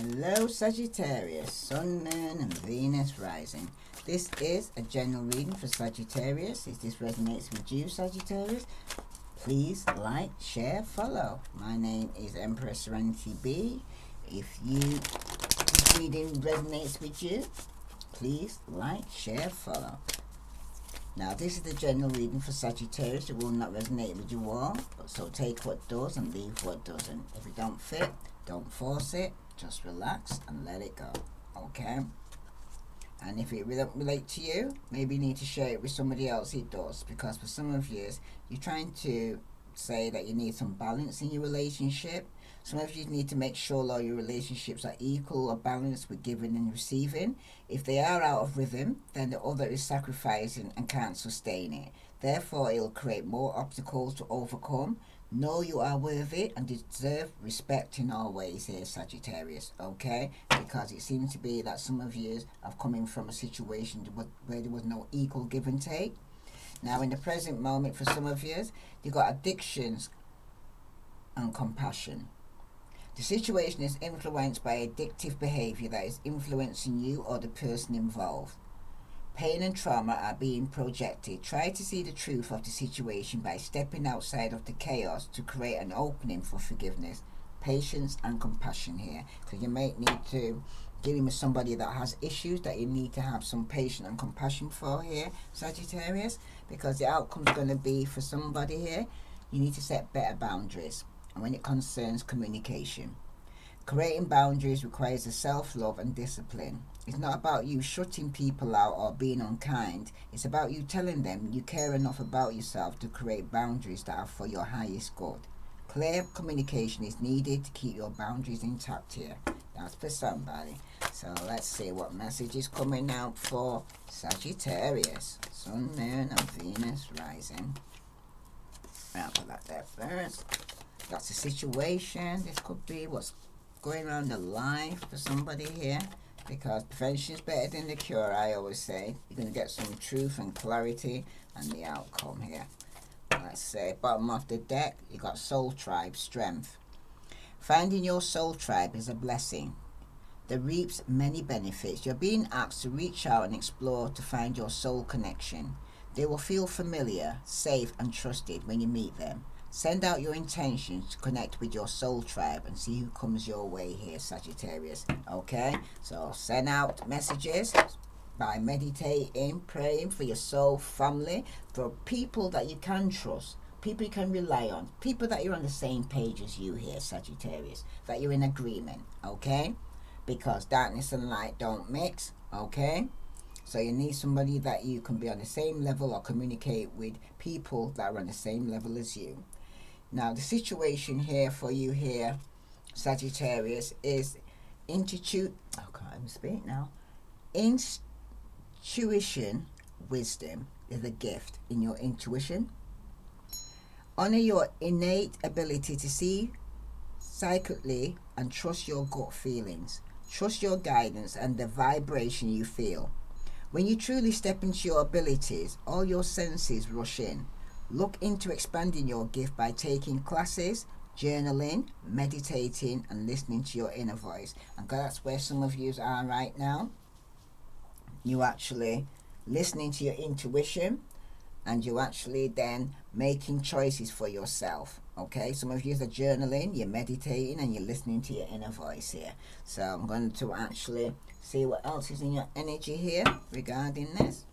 Hello Sagittarius, Sun, Moon and Venus rising. This is a general reading for Sagittarius. If this resonates with you, Sagittarius, please like, share, follow. My name is Empress Serenity B. If this reading resonates with you, please like, share, follow. Now this is the general reading for Sagittarius. It will not resonate with you all, so take what does and leave what doesn't. If it don't fit, don't force it. Just relax and let it go, okay? And if it don't relate to you, maybe you need to share it with somebody else it does. Because for some of you, you're trying to say that you need some balance in your relationship. Some of you need to make sure all your relationships are equal or balanced with giving and receiving. If they are out of rhythm, then the other is sacrificing and can't sustain it. Therefore, it will create more obstacles to overcome. Know you are worthy and deserve respect in all ways here, Sagittarius, okay? Because it seems to be that some of you have come in from a situation where there was no equal give and take. Now, in the present moment, for some of you, you've got addictions and compassion. The situation is influenced by addictive behavior that is influencing you or the person involved. Pain and trauma are being projected. Try to see the truth of the situation by stepping outside of the chaos to create an opening for forgiveness, patience and compassion here. Because you may need to dealing with somebody that has issues that you need to have some patience and compassion for here, Sagittarius. Because the outcome is going to be for somebody here, you need to set better boundaries. And when it concerns communication, creating boundaries requires a self-love and discipline. It's not about you shutting people out or being unkind. It's about you telling them you care enough about yourself to create boundaries that are for your highest good. Clear communication is needed to keep your boundaries intact here. That's for somebody. So let's see what message is coming out for Sagittarius. Sun, Moon and Venus rising. I'll put that there first. That's the situation. This could be what's going on in the life for somebody here. Because prevention is better than the cure, I always say. You're going to get some truth and clarity and the outcome here. Let's say, bottom of the deck, you got Soul Tribe, Strength. Finding your soul tribe is a blessing that reaps many benefits. You're being asked to reach out and explore to find your soul connection. They will feel familiar, safe and trusted when you meet them. Send out your intentions to connect with your soul tribe and see who comes your way here, Sagittarius. Okay? So send out messages by meditating, praying for your soul family, for people that you can trust, people you can rely on, people that you're on the same page as you here, Sagittarius, that you're in agreement. Okay? Because darkness and light don't mix. Okay? So you need somebody that you can be on the same level or communicate with people that are on the same level as you. Now the situation here for you here, Sagittarius, is intuition wisdom is a gift in your intuition. Honor your innate ability to see psychically and trust your gut feelings. Trust your guidance and the vibration you feel. When you truly step into your abilities, all your senses rush in. Look into expanding your gift by taking classes, journaling, meditating, and listening to your inner voice. And that's where some of you are right now. You actually listening to your intuition, and you actually then making choices for yourself. Okay, some of you are journaling, you're meditating, and you're listening to your inner voice here. So I'm going to actually see what else is in your energy here regarding this.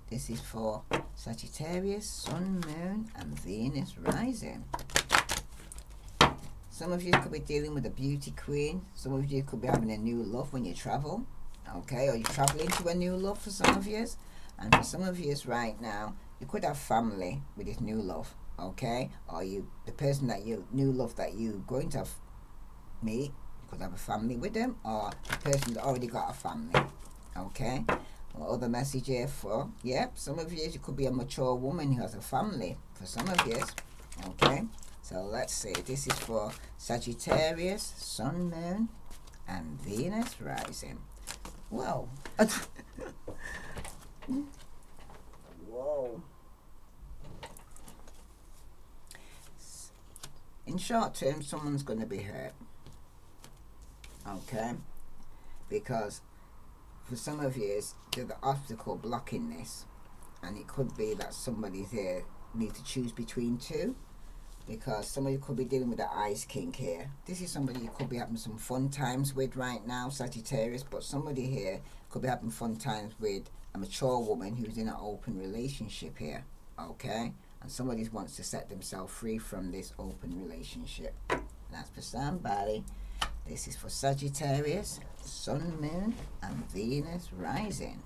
This is for Sagittarius, Sun, Moon and Venus rising. Some of you could be dealing with a beauty queen. Some of you could be having a new love when you travel. Okay, or you're traveling to a new love for some of you. And for some of you right now, you could have family with this new love. Okay, or the person that you new love that you're going to meet, you could have a family with them, or the person that already got a family. Okay. Other message here for, some of you could be a mature woman who has a family. For some of you, okay. So let's see. This is for Sagittarius, Sun, Moon, and Venus rising. Whoa. Whoa. In short term, someone's going to be hurt. Okay, because for some of you, there's an obstacle blocking this, and it could be that somebody's here needs to choose between two, because somebody could be dealing with the ice kink here. This is somebody you could be having some fun times with right now, Sagittarius, but somebody here could be having fun times with a mature woman who's in an open relationship here, okay? And somebody wants to set themselves free from this open relationship. And that's for somebody. This is for Sagittarius, Sun, Moon, and Venus rising.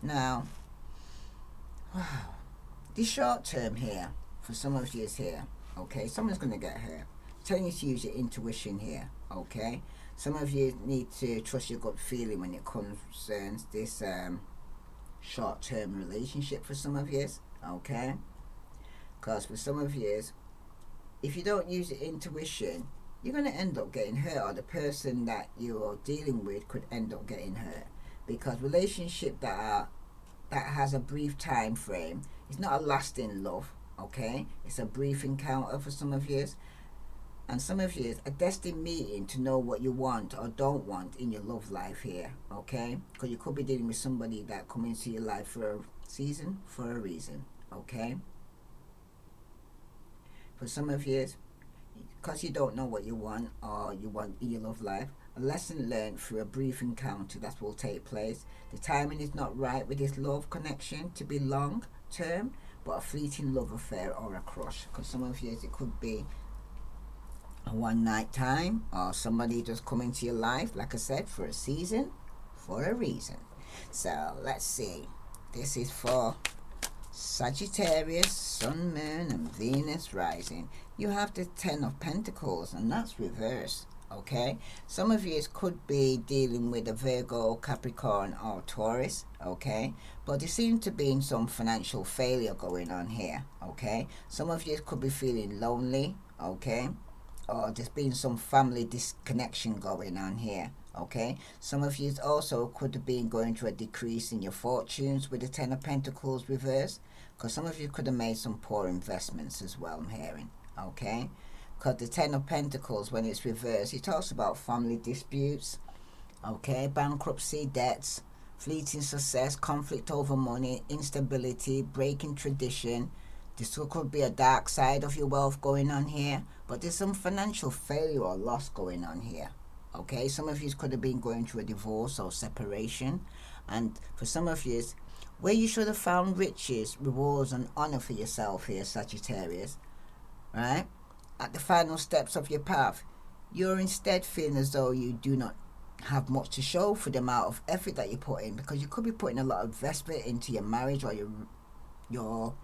Now, wow, the short term here, for some of you is here, okay? Someone's going to get hurt. I'm telling you to use your intuition here, okay? Some of you need to trust your gut feeling when it concerns this short-term relationship for some of you, okay? Because for some of you, if you don't use your intuition, you're going to end up getting hurt, or the person that you're dealing with could end up getting hurt. Because relationship that has a brief time frame is not a lasting love, okay? It's a brief encounter for some of you. And some of you, a destined meeting to know what you want or don't want in your love life here, okay? Because you could be dealing with somebody that come into your life for a season, for a reason, okay? For some of you, because you don't know what you want or you want in your love life, a lesson learned through a brief encounter that will take place. The timing is not right with this love connection to be long term, but a fleeting love affair or a crush. Because some of you, it could be a one night time, or somebody just come into your life, like I said, for a season, for a reason. So let's see. This is for Sagittarius, Sun, Moon, and Venus rising. You have the Ten of Pentacles, and that's reversed, okay? Some of you could be dealing with a Virgo, Capricorn, or Taurus, okay? But there seems to be some financial failure going on here, okay? Some of you could be feeling lonely, okay? Or there's been some family disconnection going on here, okay? Some of you also could have been going through a decrease in your fortunes with the Ten of Pentacles reversed, because some of you could have made some poor investments as well, I'm hearing, okay? Because the Ten of Pentacles, when it's reversed, it talks about family disputes, okay? Bankruptcy, debts, fleeting success, conflict over money, instability, breaking tradition. This could be a dark side of your wealth going on here, but there's some financial failure or loss going on here, okay? Some of you could have been going through a divorce or separation, and for some of you, where you should have found riches, rewards, and honor for yourself here, Sagittarius, right? At the final steps of your path, you're instead feeling as though you do not have much to show for the amount of effort that you put in, because you could be putting a lot of investment into your marriage or your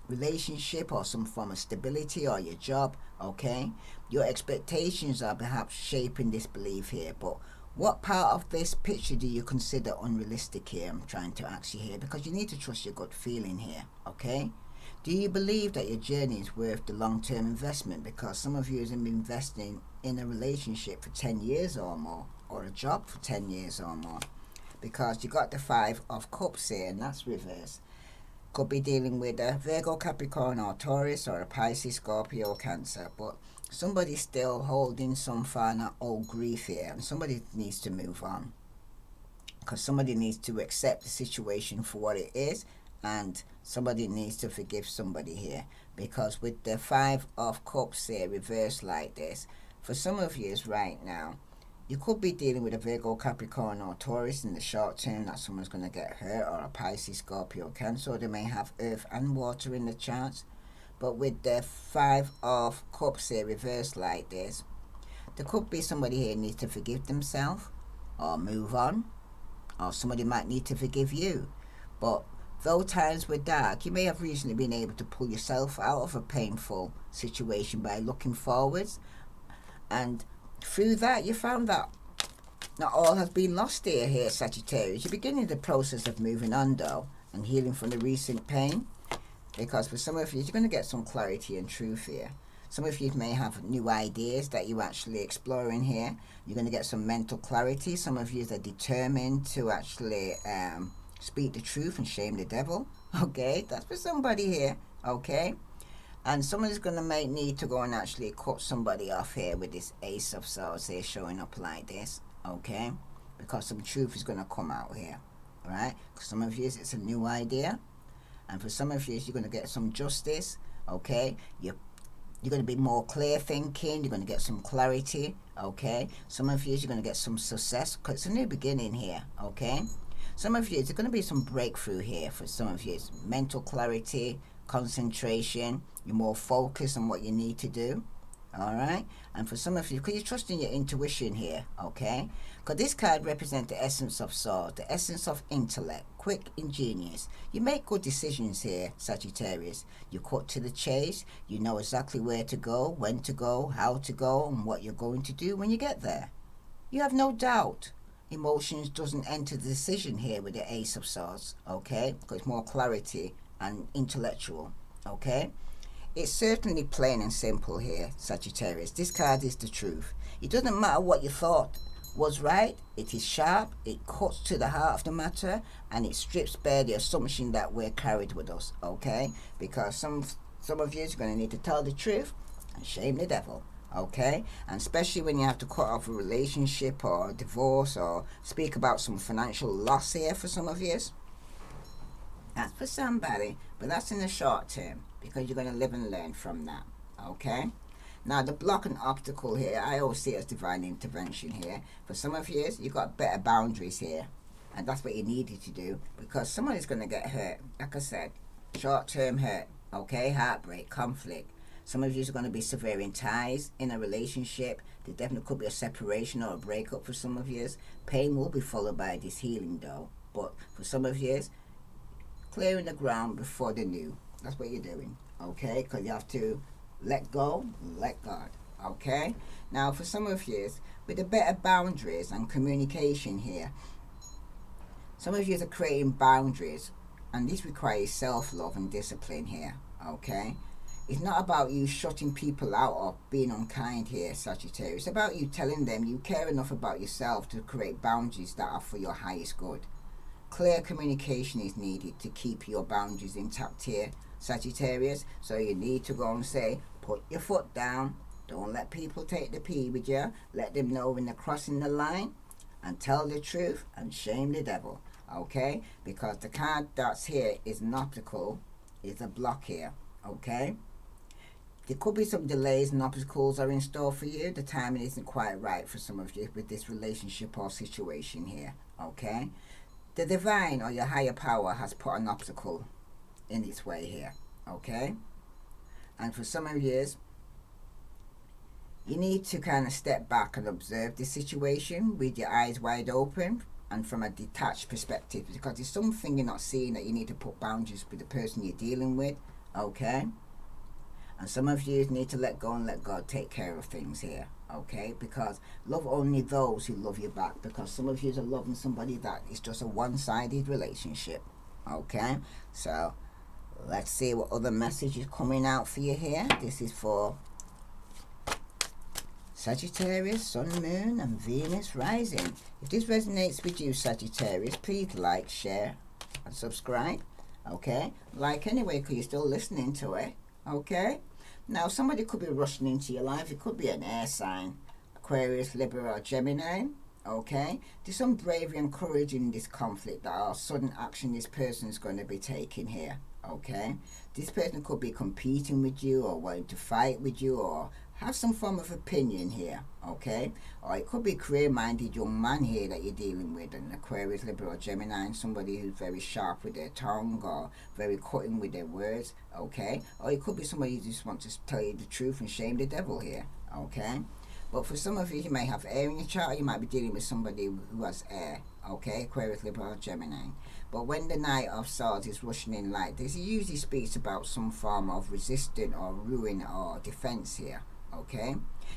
relationship or some form of stability or your job, okay? Your expectations are perhaps shaping this belief here, but what part of this picture do you consider unrealistic here? I'm trying to ask you here, because you need to trust your gut feeling here, okay? Do you believe that your journey is worth the long-term investment? Because some of you have been investing in a relationship for 10 years or more, or a job for 10 years or more, because you got the Five of Cups here, and that's reversed. Could be dealing with a Virgo, Capricorn, or Taurus, or a Pisces, Scorpio, or Cancer, but somebody's still holding some kind of old grief here, and somebody needs to move on, because somebody needs to accept the situation for what it is, and somebody needs to forgive somebody here, because with the Five of Cups here reversed like this, for some of you right now, you could be dealing with a Virgo, Capricorn, or Taurus in the short term that someone's going to get hurt, or a Pisces, Scorpio, Cancer, or they may have earth and water in the charts. But with the Five of Cups here reversed like this, there could be somebody here needs to forgive themselves or move on, or somebody might need to forgive you. But though times were dark, you may have recently been able to pull yourself out of a painful situation by looking forwards, and through that you found that not all has been lost here, Sagittarius. You're beginning the process of moving on though, and healing from the recent pain, because for some of you, you're going to get some clarity and truth here. Some of you may have new ideas that you're actually exploring here. You're going to get some mental clarity. Some of you are determined to actually speak the truth and shame the devil, okay? That's for somebody here, okay? And someone's going to may need to go and actually cut somebody off here with this Ace of Swords here showing up like this, okay? Because some truth is going to come out here, right? For some of you, it's a new idea. And for some of you, you're going to get some justice, okay? You're going to be more clear thinking. You're going to get some clarity, okay? Some of you, you're going to get some success because it's a new beginning here, okay? Some of you, there's going to be some breakthrough here. For some of you, it's mental clarity, concentration. You're more focused on what you need to do, all right? And for some of you, because you're trusting your intuition here, okay? Because this card represents the essence of soul, the essence of intellect, quick, ingenious. You make good decisions here, Sagittarius. You cut to the chase. You know exactly where to go, when to go, how to go, and what you're going to do when you get there. You have no doubt. Emotions doesn't enter the decision here with the Ace of Swords, okay? Because it's more clarity and intellectual, okay? It's certainly plain and simple here, Sagittarius. This card is the truth. It doesn't matter what you thought was right. It is sharp. It cuts to the heart of the matter, and it strips bare the assumption that we're carried with us, okay? Because some of you are going to need to tell the truth and shame the devil, okay? And especially when you have to cut off a relationship or a divorce or speak about some financial loss here for some of you. That's for somebody, but that's in the short term because you're going to live and learn from that, okay? Now, the block and obstacle here, I always see it as divine intervention here. For some of you, you've got better boundaries here, and that's what you needed to do because someone is going to get hurt. Like I said, short-term hurt, okay? Heartbreak, conflict. Some of you are going to be severing ties in a relationship. There definitely could be a separation or a breakup for some of you. Pain will be followed by this healing, though. But for some of you, clearing the ground before the new. That's what you're doing, okay? Because you have to let go, let God, okay? Now, for some of you, with the better boundaries and communication here, some of you are creating boundaries, and this requires self-love and discipline here, okay? It's not about you shutting people out or being unkind here, Sagittarius. It's about you telling them you care enough about yourself to create boundaries that are for your highest good. Clear communication is needed to keep your boundaries intact here, Sagittarius. So you need to go and say, put your foot down. Don't let people take the pee with you. Let them know when they're crossing the line. And tell the truth and shame the devil. Okay? Because the card that's here is an obstacle, is a block here. Okay? There could be some delays and obstacles are in store for you. The timing isn't quite right for some of you with this relationship or situation here. Okay? The divine or your higher power has put an obstacle in its way here, okay? And for some of you, you need to kind of step back and observe the situation with your eyes wide open and from a detached perspective because there's something you're not seeing that you need to put boundaries with the person you're dealing with, okay? And some of you need to let go and let God take care of things here, okay? Because love only those who love you back. Because some of you are loving somebody that is just a one-sided relationship, okay? So let's see what other message is coming out for you here. This is for Sagittarius, Sun, Moon, and Venus rising. If this resonates with you, Sagittarius, please like, share, and subscribe, okay? Like anyway, because you're still listening to it. Okay, now somebody could be rushing into your life. It could be an air sign, Aquarius, Libra, or Gemini. Okay, there's some bravery and courage in this conflict that our sudden action this person is going to be taking here. Okay, this person could be competing with you or wanting to fight with you or have some form of opinion here. Okay, or it could be a career-minded young man here that you're dealing with, an Aquarius, Libra, or Gemini, and somebody who's very sharp with their tongue or very cutting with their words. Okay, or it could be somebody who just wants to tell you the truth and shame the devil here. Okay, but for some of you, you may have air in your chart, or you might be dealing with somebody who has air. Okay, Aquarius, Libra, or Gemini. But when the Knight of Swords is rushing in like this, he usually speaks about some form of resistance or ruin or defense here. Okay,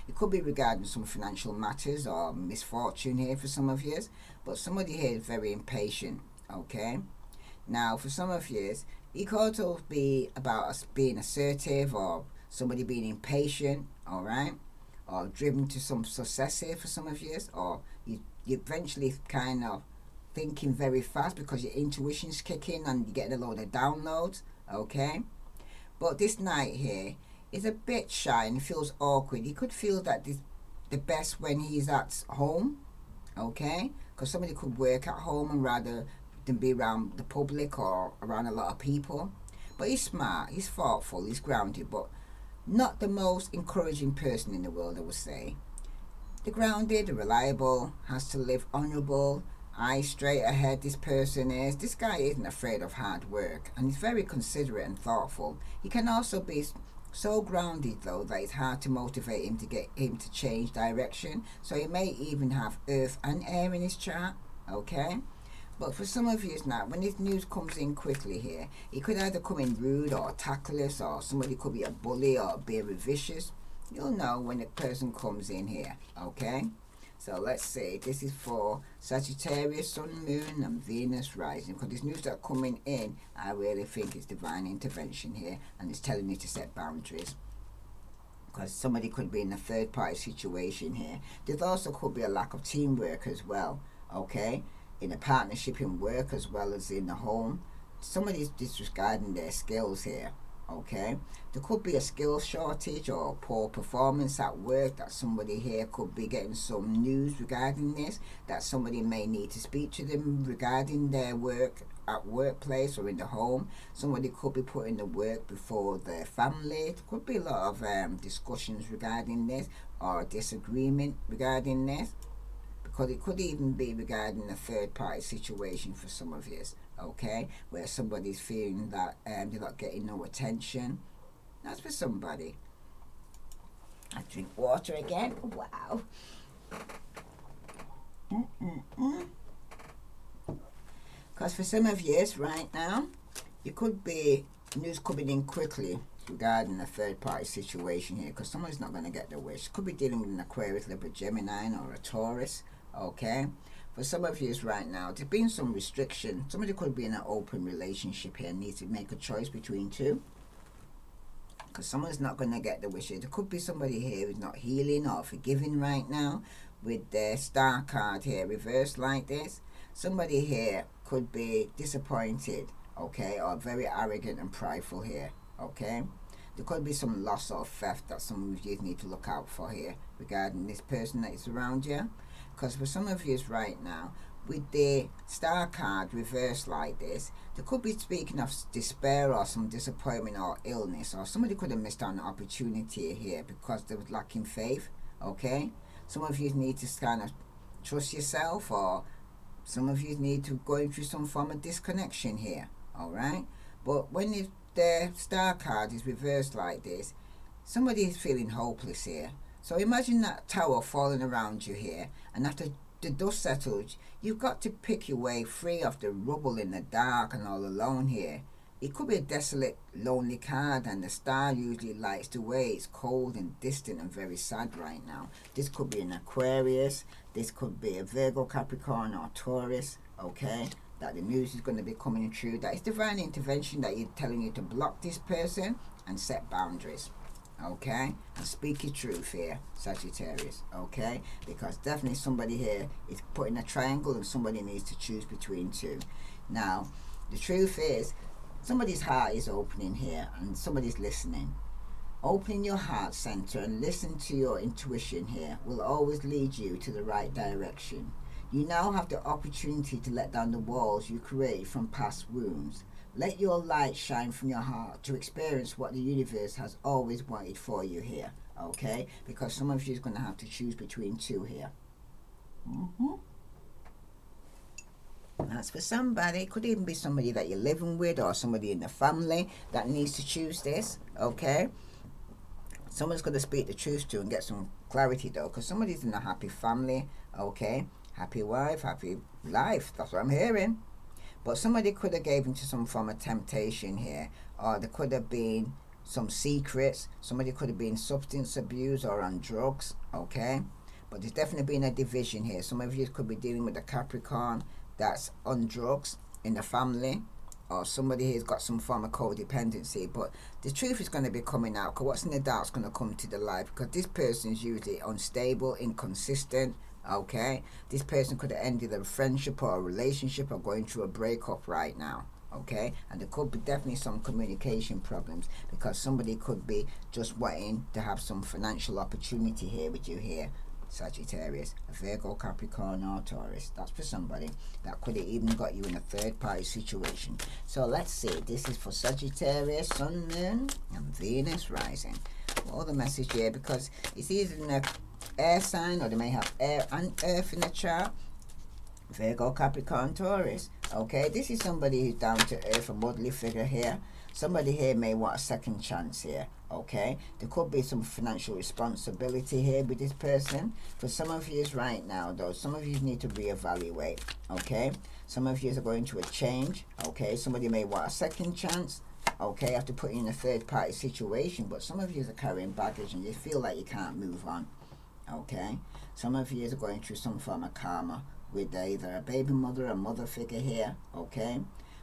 it could be regarding some financial matters or misfortune here for some of you, but somebody here is very impatient. Okay, now for some of you, it could also be about us being assertive or somebody being impatient. All right, or driven to some success here for some of you, or you eventually kind of thinking very fast because your intuition's kicking and you get a load of downloads. Okay, But this night here is a bit shy and feels awkward. He could feel that the best when he's at home, okay? Because somebody could work at home and rather than be around the public or around a lot of people. But he's smart, he's thoughtful, he's grounded, but not the most encouraging person in the world, I would say. The grounded, the reliable, has to live honourable, eyes straight ahead. This person is. This guy isn't afraid of hard work, and he's very considerate and thoughtful. He can also be so grounded though that it's hard to motivate him to get him to change direction. So he may even have earth and air in his chart. Okay. But for some of you now, when this news comes in quickly here, it could either come in rude or tactless, or somebody could be a bully or be vicious. You'll know when the person comes in here, okay? So let's see, this is for Sagittarius, Sun, Moon, and Venus rising. Because these news that are coming in, I really think it's divine intervention here, and it's telling you to set boundaries. Because somebody could be in a third party situation here. There also could be a lack of teamwork as well, okay? In a partnership in work as well as in the home. Somebody's disregarding their skills here, okay? There could be a skill shortage or poor performance at work, that somebody here could be getting some news regarding this, that somebody may need to speak to them regarding their work at workplace or in the home. Somebody could be putting the work before their family. There could be a lot of discussions regarding this or disagreement regarding this, because it could even be regarding a third party situation for some of you, okay, where somebody's feeling that they're not getting no attention. That's for somebody. I drink water again. Wow. Because for some of you right now, you could be news coming in quickly regarding a third party situation here, because someone's not going to get their wish. Could be dealing with an Aquarius, Libra, Gemini, or a Taurus, okay? For some of you right now, there's been some restriction. Somebody could be in an open relationship here and needs to make a choice between two, because someone's not going to get the wishes. There could be somebody here who's not healing or forgiving right now, with the Star card here reversed like this. Somebody here could be disappointed, okay, or very arrogant and prideful here, okay? There could be some loss or theft that some of you need to look out for here regarding this person that is around you. Because for some of you right now, with the Star card reversed like this, there could be speaking of despair or some disappointment or illness, or somebody could have missed on an opportunity here because they was lacking faith, okay? Some of you need to kind of trust yourself, or some of you need to go through some form of disconnection here, alright? But when the Star card is reversed like this, somebody is feeling hopeless here. So imagine that tower falling around you here, and after the dust settles, you've got to pick your way free of the rubble in the dark and all alone here. It could be a desolate, lonely card, and the star usually lights the way. It's cold and distant and very sad right now. This could be an Aquarius, this could be a Virgo, Capricorn, or Taurus, okay? That the news is going to be coming through. That is divine intervention, that you're telling you to block this person and set boundaries, okay? And speak your truth here, Sagittarius, okay? Because definitely somebody here is putting a triangle and somebody needs to choose between two. Now, the truth is, somebody's heart is opening here and somebody's listening. Opening your heart center and listen to your intuition here will always lead you to the right direction. You now have the opportunity to let down the walls you create from past wounds. Let your light shine from your heart to experience what the universe has always wanted for you here, okay? Because some of you is going to have to choose between two here. That's for somebody. It could even be somebody that you're living with or somebody in the family that needs to choose this, okay? Someone's going to speak the truth to and get some clarity though, because somebody's in a happy family, okay? Happy wife, happy life. That's what I'm hearing. But somebody could have gave into some form of temptation here, or there could have been some secrets. Somebody could have been substance abuse or on drugs, okay? But there's definitely been a division here. Some of you could be dealing with a Capricorn that's on drugs in the family, or somebody here's got some form of codependency. But the truth is going to be coming out, because what's in the dark is going to come to the light, because this person is usually unstable, inconsistent, okay? This person could have ended a friendship or a relationship or going through a breakup right now, okay? And there could be definitely some communication problems, because somebody could be just wanting to have some financial opportunity here with you here, Sagittarius, a Virgo, Capricorn, or Taurus. That's for somebody. That could have even got you in a third party situation. So let's see. This is for Sagittarius, Sun, Moon, and Venus rising. All the message here, because it's either in an air sign, or they may have air and earth in the chart. Virgo, Capricorn, Taurus. Okay, this is somebody who's down to earth, a motherly figure here. Somebody here may want a second chance here. Okay, there could be some financial responsibility here with this person. For some of you right now, though, some of you need to reevaluate. Okay, some of you are going to a change. Okay, somebody may want a second chance. Okay, after putting in a third party situation, but some of you are carrying baggage and you feel like you can't move on. Okay, some of you are going through some form of karma with either a baby mother or mother figure here. Okay,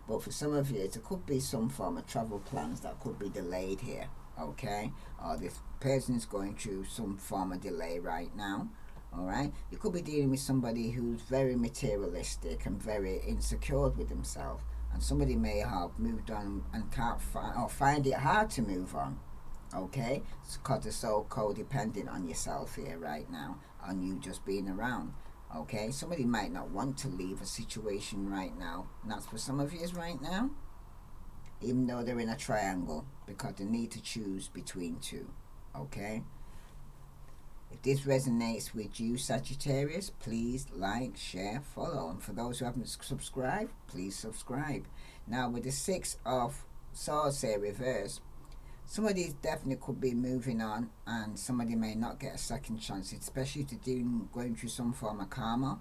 but for some of you it could be some form of travel plans that could be delayed here. Okay, or this person is going through some form of delay right now. All right, you could be dealing with somebody who's very materialistic and very insecure with himself, and somebody may have moved on and can't find, or find it hard to move on. Okay, it's because they're so codependent on yourself here right now, on you just being around. Okay, somebody might not want to leave a situation right now, and that's for some of you right now, even though they're in a triangle, because they need to choose between two. Okay, if this resonates with you, Sagittarius, please like, share, follow, and for those who haven't subscribed, please subscribe. Now with the Six of Swords here reverse, somebody definitely could be moving on, and somebody may not get a second chance, especially if they're going through some form of karma.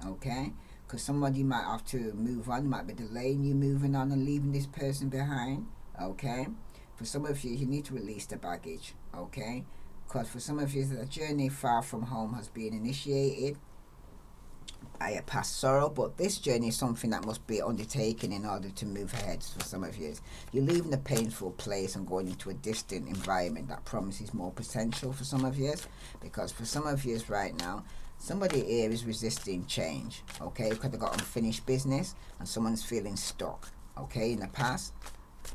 Okay, because somebody might have to move on, might be delaying you moving on and leaving this person behind. Okay, for some of you, you need to release the baggage. Okay, because for some of you, the journey far from home has been initiated by a past sorrow, but this journey is something that must be undertaken in order to move ahead. For some of you, you're leaving a painful place and going into a distant environment that promises more potential for some of you, because for some of you right now, somebody here is resisting change. Okay, because they've got unfinished business and someone's feeling stuck. Okay, in the past,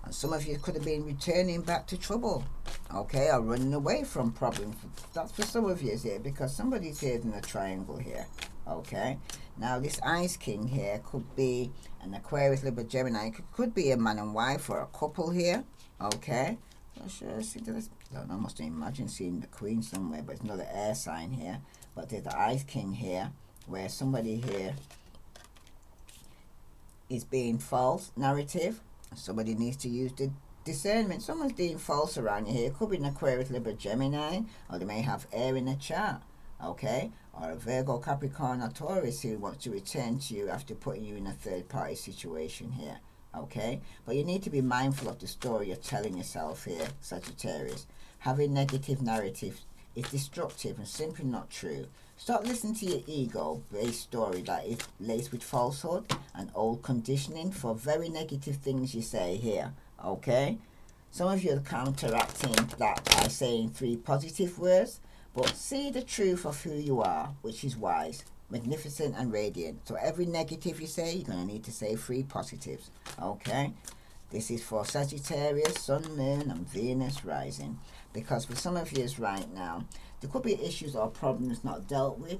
and some of you could have been returning back to trouble. Okay, or running away from problems. That's for some of you here, because somebody's here in a triangle here. Okay, now this Ice King here could be an Aquarius, Libra, Gemini. Could be a man and wife or a couple here. Okay, I don't know, I must imagine seeing the Queen somewhere, but it's not an air sign here. But there's the Ice King here, where somebody here is being false narrative. Somebody needs to use the discernment. Someone's being false around you here. It could be an Aquarius, Libra, Gemini, or they may have air in the chart. Okay, or a Virgo, Capricorn, or Taurus who wants to return to you after putting you in a third party situation here. Okay, but you need to be mindful of the story you're telling yourself here, Sagittarius. Having negative narratives is destructive and simply not true. Stop listening to your ego-based story that is laced with falsehood and old conditioning for very negative things you say here. Okay, some of you are counteracting that by saying 3 positive words, but see the truth of who you are, which is wise, magnificent, and radiant. So every negative you say, you're going to need to say 3 positives. Okay, this is for Sagittarius, Sun, Moon, and Venus rising. Because for some of you right now, there could be issues or problems not dealt with.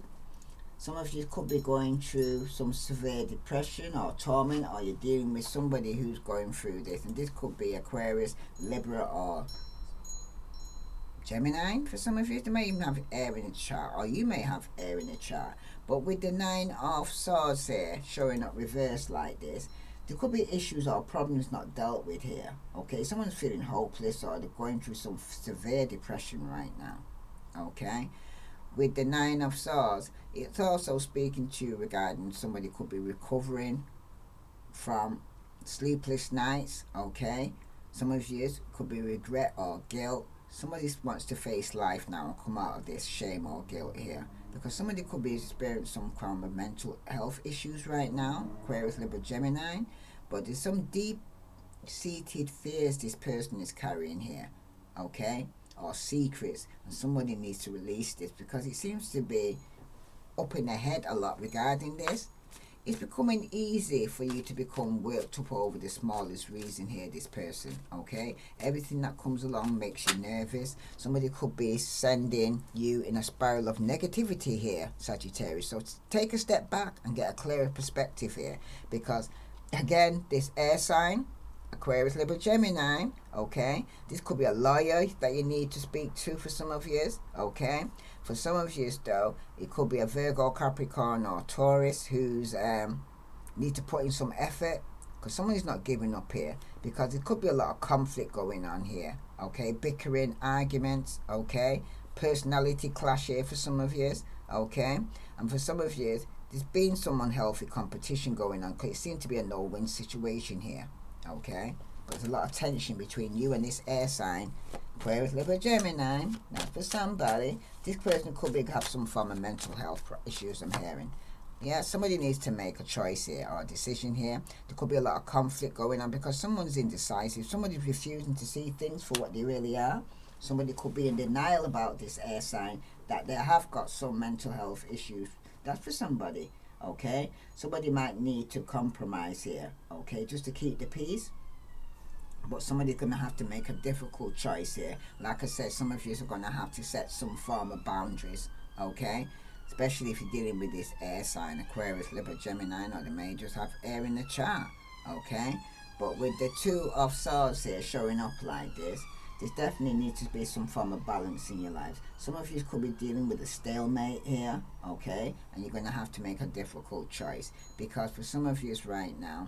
Some of you could be going through some severe depression or torment, or you're dealing with somebody who's going through this. And this could be Aquarius, Libra, or Gemini. For some of you, they may even have air in the chart, or you may have air in the chart. But with the 9 of Swords here showing up reversed like this, there could be issues or problems not dealt with here. Okay, someone's feeling hopeless, or they're going through some severe depression right now. Okay, with the 9 of Swords, it's also speaking to you regarding somebody could be recovering from sleepless nights. Okay, some of you could be regret or guilt. Somebody wants to face life now and come out of this shame or guilt here, because somebody could be experiencing some kind of mental health issues right now, Aquarius, Libra, Gemini, but there's some deep-seated fears this person is carrying here, okay, or secrets, and somebody needs to release this, because it seems to be up in the head a lot regarding this. it's becoming easy for you to become worked up over the smallest reason here, this person, okay? Everything that comes along makes you nervous. Somebody could be sending you in a spiral of negativity here, Sagittarius. So take a step back and get a clearer perspective here, because again, this air sign, Aquarius, Libra, Gemini, okay? This could be a lawyer that you need to speak to for some of you, okay? For some of you, though, it could be a Virgo, Capricorn, or Taurus who's need to put in some effort, because someone's not giving up here, because there could be a lot of conflict going on here, okay? Bickering, arguments, okay? Personality clash here for some of you, okay? And for some of you, there's been some unhealthy competition going on, because it seems to be a no-win situation here, okay? There's a lot of tension between you and this air sign, Aquarius, Libra, Gemini. Now for somebody, this person could have some form of mental health issues, I'm hearing. Yeah, somebody needs to make a choice here or a decision here. There could be a lot of conflict going on because someone's indecisive. Somebody's refusing to see things for what they really are. Somebody could be in denial about this air sign, that they have got some mental health issues. That's for somebody, okay? Somebody might need to compromise here, okay, just to keep the peace. But somebody's going to have to make a difficult choice here. Like I said, some of you are going to have to set some form of boundaries, okay? Especially if you're dealing with this air sign, Aquarius, Libra, Gemini, or they may just have air in the chart, okay? But with the Two of Swords here showing up like this, there definitely needs to be some form of balance in your life. Some of you could be dealing with a stalemate here, okay? And you're going to have to make a difficult choice. Because for some of you right now,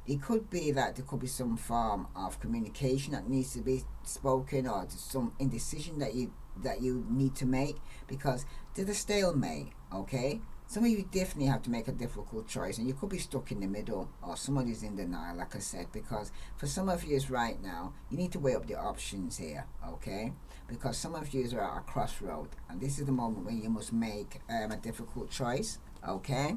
it could be that there could be some form of communication that needs to be spoken, or some indecision that you need to make, because there's a stalemate, okay? Some of you definitely have to make a difficult choice, and you could be stuck in the middle, or somebody's in denial, like I said, because for some of you right now, you need to weigh up the options here, okay? Because some of you are at a crossroad, and this is the moment when you must make a difficult choice, okay?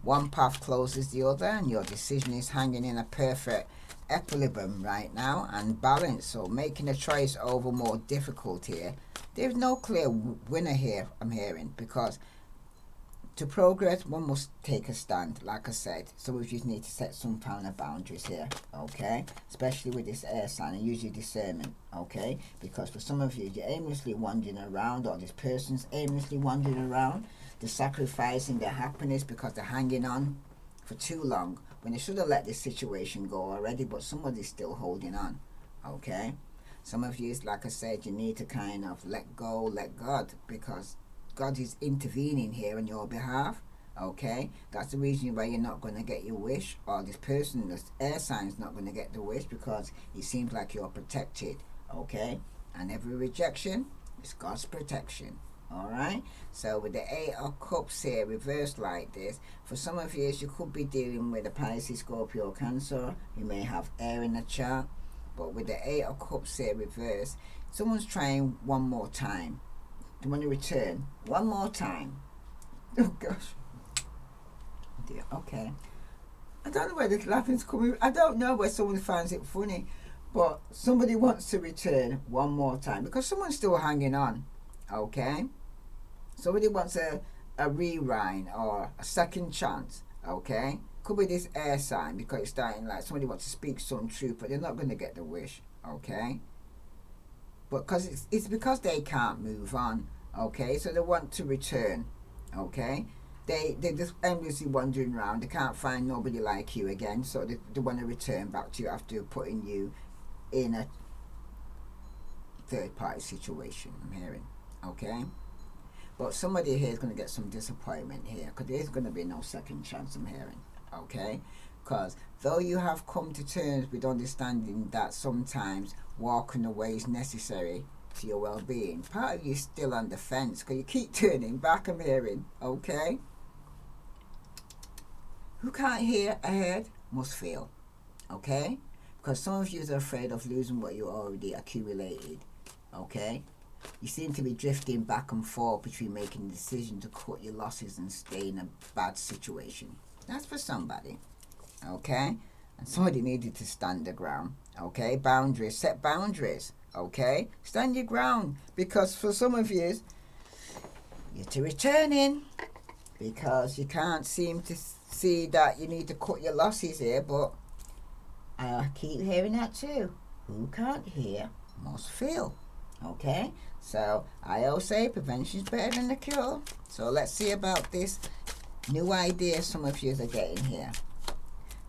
One path closes the other, and your decision is hanging in a perfect equilibrium right now and balance. So making a choice over more difficult here. There's no clear winner here, I'm hearing, because to progress, one must take a stand. Like I said, some of you need to set some kind of boundaries here, okay? Especially with this air sign, and use your discernment, okay? Because for some of you, you're aimlessly wandering around, or this person's aimlessly wandering around. They're sacrificing their happiness because they're hanging on for too long, when they should have let this situation go already, but somebody's still holding on, okay? Some of you, like I said, you need to kind of let go, let God, because God is intervening here on your behalf, okay? That's the reason why you're not going to get your wish, or this person, this air sign, is not going to get the wish, because it seems like you're protected, okay? And every rejection is God's protection. Alright, so with the Eight of Cups here reversed like this, for some of you, you could be dealing with a Pisces, Scorpio, Cancer. You may have air in the chart, but with the Eight of Cups here reversed, someone's trying one more time. They want to return one more time. Oh gosh, dear. Okay, I don't know where this laughing's coming. I don't know where someone finds it funny, but somebody wants to return one more time because someone's still hanging on. Okay, somebody wants a rewind or a second chance, okay? Could be this air sign, because it's starting like somebody wants to speak some truth, but they're not going to get the wish, okay? But because it's because they can't move on, okay? So they want to return, okay? They're just endlessly wandering around. They can't find nobody like you again, so they want to return back to you after putting you in a third-party situation, I'm hearing. Okay, but somebody here is going to get some disappointment here, because there's going to be no second chance, I'm hearing. Okay, because though you have come to terms with understanding that sometimes walking away is necessary to your well-being, part of you is still on the fence, because you keep turning back, I'm hearing. Okay, who can't hear ahead must feel, okay? Because some of you are afraid of losing what you already accumulated, okay? You seem to be drifting back and forth between making the decision to cut your losses and stay in a bad situation. That's for somebody, okay? And somebody needed to stand their ground, okay? Boundaries, set boundaries, okay? Stand your ground, because for some of you, you're to return in, because you can't seem to see that you need to cut your losses here, but I keep hearing that too. Who can't hear must feel. Okay, so I always say prevention is better than the cure. So let's see about this new idea some of you are getting here,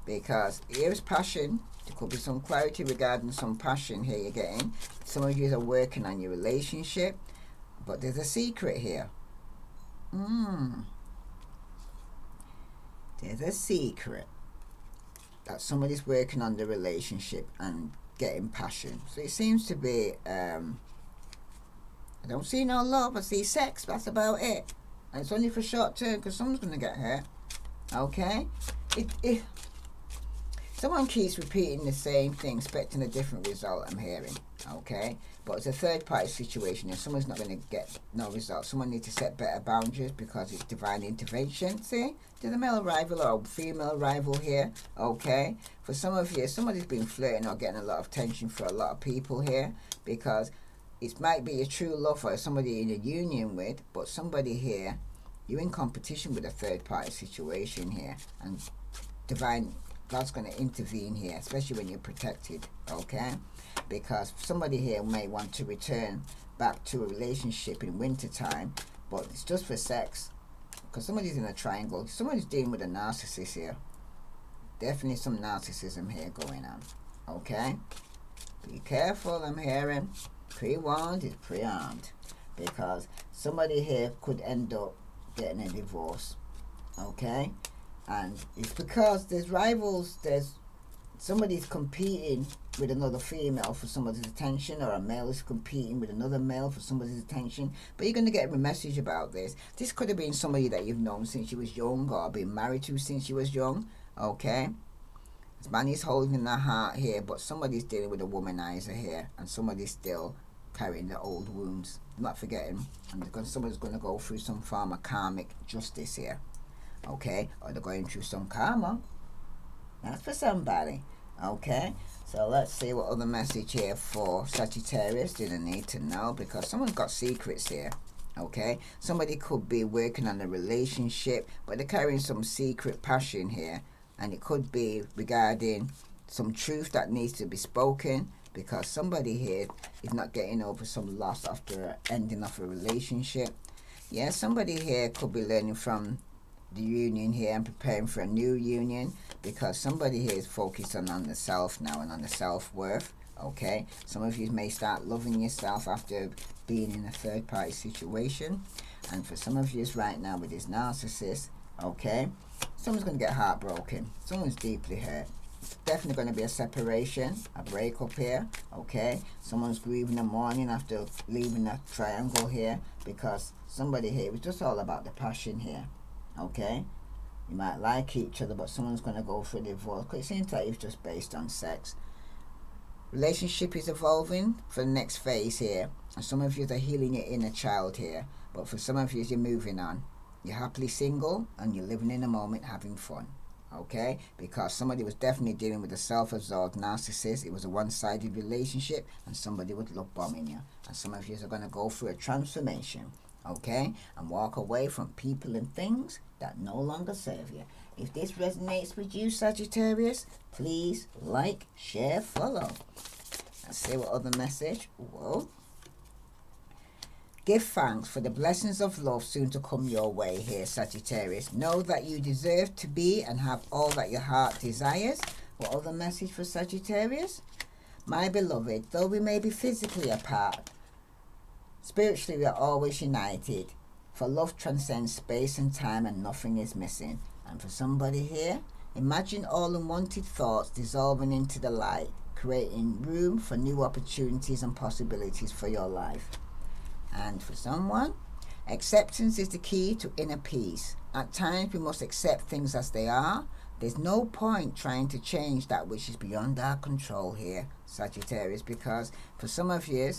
because here is passion. There could be some clarity regarding some passion here you're getting. Some of you are working on your relationship, but there's a secret here. There's a secret that somebody's working on the relationship and getting passion. So it seems to be I don't see no love, I see sex. That's about it, and it's only for short term, because someone's going to get hurt. Okay, it someone keeps repeating the same thing, expecting a different result, I'm hearing. Okay, but it's a third party situation and someone's not going to get no result. Someone needs to set better boundaries, because it's divine intervention. See, there's a male rival or a female rival here. Okay, for some of you, somebody's been flirting or getting a lot of attention for a lot of people here, because it might be a true love or somebody in a union with, but somebody here, you're in competition with a third party situation here, and divine God's going to intervene here, especially when you're protected. Okay, because somebody here may want to return back to a relationship in winter time, but it's just for sex, because somebody's in a triangle. Somebody's dealing with a narcissist here. Definitely some narcissism here going on. Okay, be careful, I'm hearing. Pre-warned is pre-armed, because somebody here could end up getting a divorce. Okay, and it's because there's rivals. There's somebody's competing with another female for somebody's attention, or a male is competing with another male for somebody's attention. But you're going to get a message about this. This could have been somebody that you've known since you was young, or been married to since you was young. Okay, this man is holding their heart here, but somebody's dealing with a womanizer here, and somebody's still carrying the old wounds. Not forgetting, and somebody's going to go through some form of karmic justice here. Okay, or they're going through some karma. That's for somebody. Okay, so let's see what other message here for Sagittarius do they need to know, because someone's got secrets here. Okay, somebody could be working on a relationship, but they're carrying some secret passion here, and it could be regarding some truth that needs to be spoken, because somebody here is not getting over some loss after ending of a relationship. Yeah, somebody here could be learning from the union here and preparing for a new union, because somebody here is focused on the self now and on the self-worth. Okay, some of you may start loving yourself after being in a third party situation, and for some of you right now with this narcissist, okay, someone's going to get heartbroken. Someone's deeply hurt. It's definitely going to be a separation, a breakup here. Okay, someone's grieving the morning after leaving that triangle here, because somebody here, it was just all about the passion here. Okay, you might like each other, but someone's going to go for a divorce, because it seems like it's just based on sex. Relationship is evolving for the next phase here, and some of you are healing your inner child here, but for some of you you're moving on. You're happily single and you're living in the moment, having fun. Okay, because somebody was definitely dealing with a self-absorbed narcissist. It was a one-sided relationship, and somebody was love bombing you, and some of you are going to go through a transformation. Okay, and walk away from people and things that no longer serve you. If this resonates with you, Sagittarius, please like, share, follow. Let's see what other message. Whoa. Give thanks for the blessings of love soon to come your way here, Sagittarius. Know that you deserve to be and have all that your heart desires. What other message for Sagittarius? My beloved, though we may be physically apart, spiritually we are always united. For love transcends space and time, and nothing is missing. And for somebody here, imagine all unwanted thoughts dissolving into the light, creating room for new opportunities and possibilities for your life. And for someone, acceptance is the key to inner peace. At times we must accept things as they are. There's no point trying to change that which is beyond our control here, Sagittarius, because for some of you,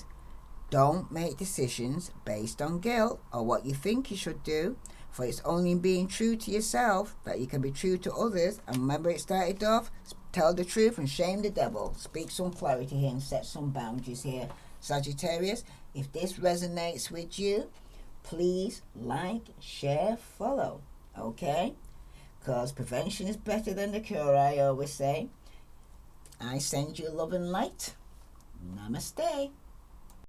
don't make decisions based on guilt or what you think you should do, for it's only in being true to yourself that you can be true to others. And remember, it started off, tell the truth and shame the devil. Speak some clarity here and set some boundaries here, Sagittarius. If this resonates with you, please like, share, follow. Okay, because prevention is better than the cure, I always say. I send you love and light. Namaste.